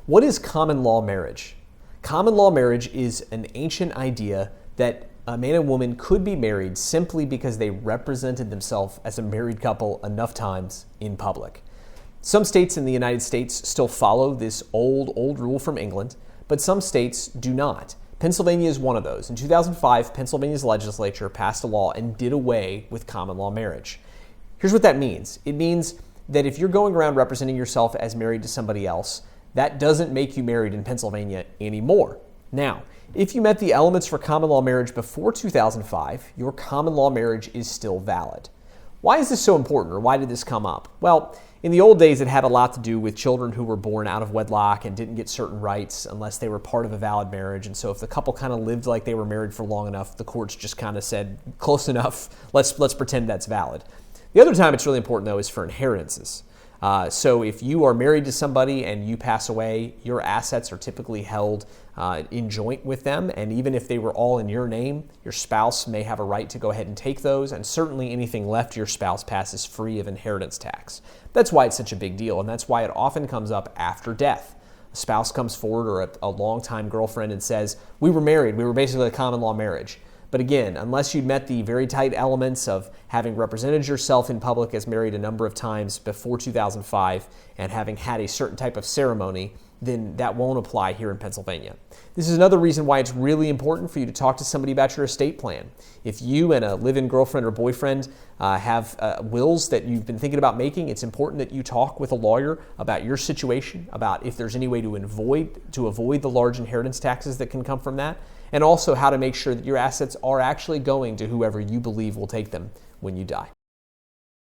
What is common law marriage? Common law marriage is an ancient idea that a man and woman could be married simply because they represented themselves as a married couple enough times in public. Some states in the United States still follow this old rule from England, but some states do not. Pennsylvania is one of those. In 2005, Pennsylvania's legislature passed a law and did away with common law marriage. Here's what that means. It means that if you're going around representing yourself as married to somebody else, that doesn't make you married in Pennsylvania anymore. Now, if you met the elements for common law marriage before 2005, your common law marriage is still valid. Why is this so important, or why did this come up? Well, in the old days, it had a lot to do with children who were born out of wedlock and didn't get certain rights unless they were part of a valid marriage. And so if the couple kind of lived like they were married for long enough, the courts just kind of said, close enough, let's pretend that's valid. The other time it's really important, though, is for inheritances. So if you are married to somebody and you pass away, your assets are typically held in joint with them. And even if they were all in your name, your spouse may have a right to go ahead and take those. And certainly anything left to your spouse passes free of inheritance tax. That's why it's such a big deal. And that's why it often comes up after death. A spouse comes forward, or a longtime girlfriend, and says, we were married. We were basically a common law marriage. But again, unless you'd met the very tight elements of having represented yourself in public as married a number of times before 2005 and having had a certain type of ceremony, then that won't apply here in Pennsylvania. This is another reason why it's really important for you to talk to somebody about your estate plan. If you and a live-in girlfriend or boyfriend have wills that you've been thinking about making, it's important that you talk with a lawyer about your situation, about if there's any way to avoid the large inheritance taxes that can come from that, and also how to make sure that your assets are actually going to whoever you believe will take them when you die.